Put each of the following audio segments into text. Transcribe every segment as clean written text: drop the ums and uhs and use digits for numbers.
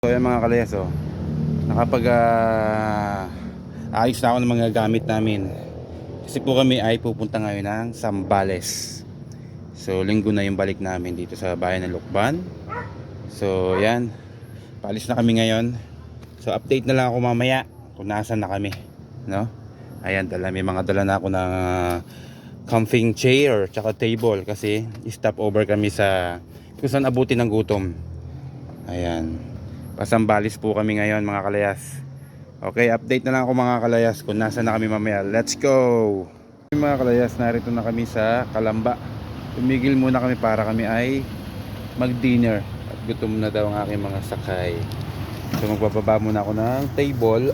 So yan mga kalayas, nakapag ayos na ako ng mga gamit namin. Kasi po kami ay pupunta ngayon ng Zambales. So linggo na yung balik namin dito sa bayan ng Lucban. So yan, paalis na kami ngayon. So update na lang ako mamaya kung nasaan na kami, no? Ayan, may mga dala na ako ng camping chair tsaka table kasi stop over kami sa kung saan abutin ng gutom. Ayan, Pasambales po kami ngayon mga kalayas. Okay, update na lang ako mga kalayas kung nasa na kami mamaya. Let's go! Mga kalayas, narito na kami sa Calamba. Tumigil muna kami para kami ay mag-dinner. At gutom na daw ang aking mga sakay. So magbababa muna ako ng table.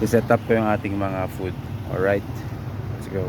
I-set up ko yung ating mga food. Alright, let's go.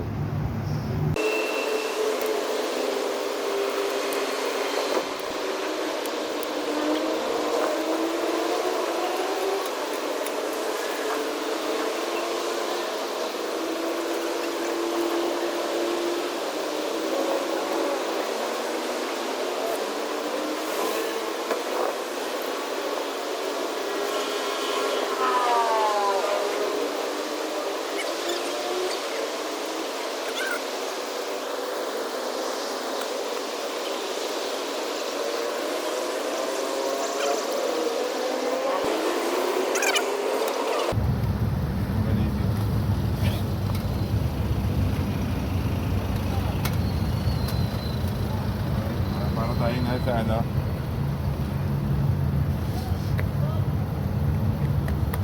Tayo na sa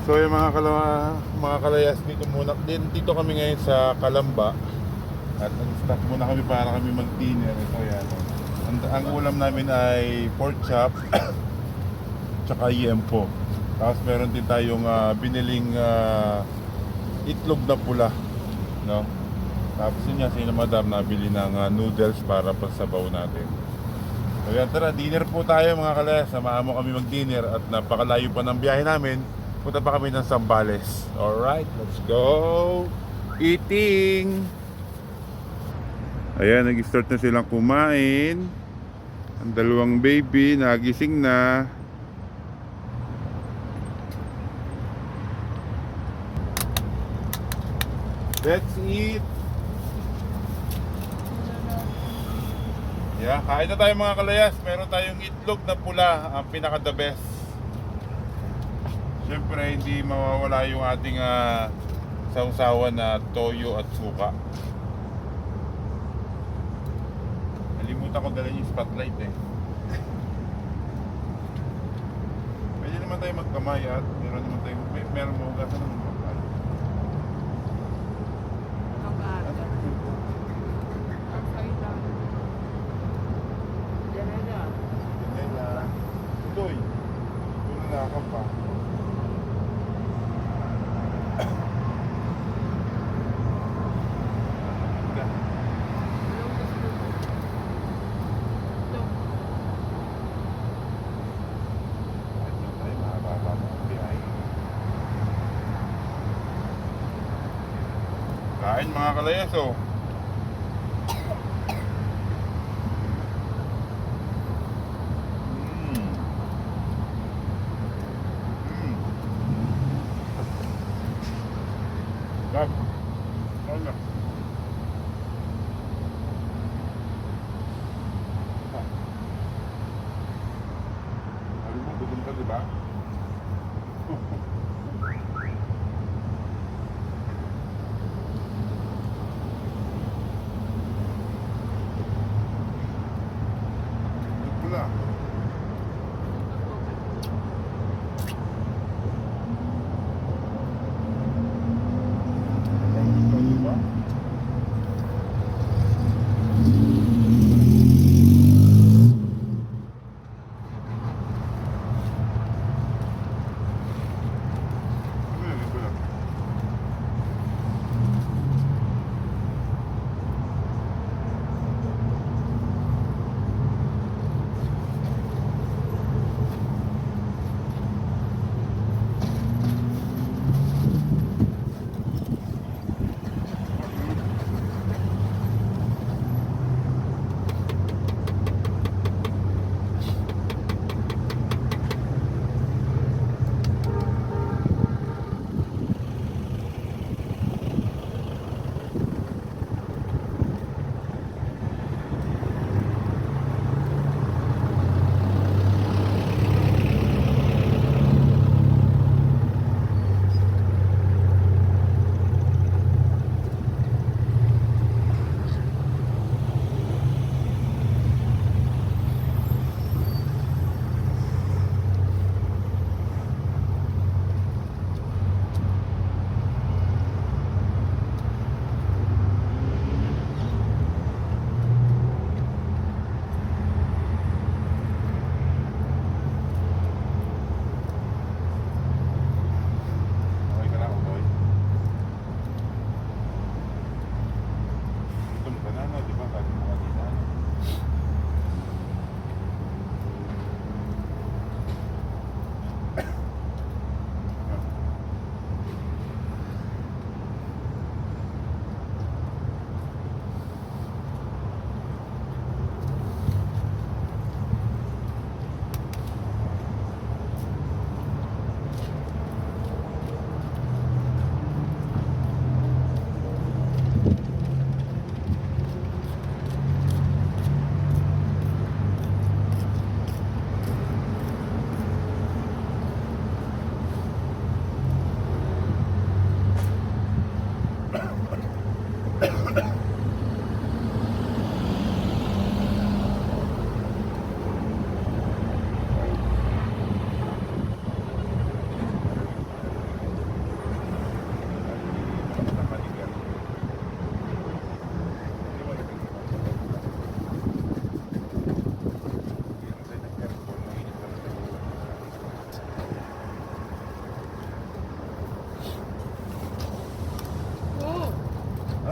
So yung mga kalayas, dito kami ngayon sa Calamba. At nag-stop muna kami para kami mag-dinner. Ito yan. Ang ulam namin ay pork chop tsaka yempo. Tapos meron din tayong biniling itlog na pula, no? Tapos yun nga, si madam nabili ng noodles para pagsabaw natin. So yan, tara, dinner po tayo mga kalayas. Samahan mo kami mag-dinner at napakalayo pa ng biyahe namin. Punta pa kami ng Zambales. Alright, let's go! Eating! Ayan, nag-start na silang kumain. Ang dalawang baby, nagising na. Let's eat! Yeah, kain na tayo mga kalayas. Meron tayong itlog na pula, ang pinaka the best. Siyempre hindi mawawala yung ating sausawan na toyo at suka. Nalimutan ko dala yung spotlight eh. Pwede naman tayo magkamay at meron naman tayo, meron mo hugasan naman magkamay. Uy, doon na ka pa. Kain mga kalayas, Gab, ano? Alam mo, gutom ka diba? Pula.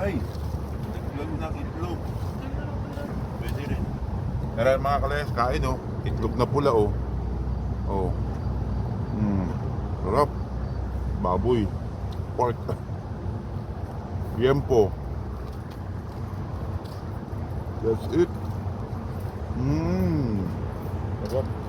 Ay, itlog na itlog. Pwede rin. Meron mga kalayas, kain oh. Itlog na pula oh. Oh. Sarap. Baboy. Pork. Yempo. That's it. Sarap.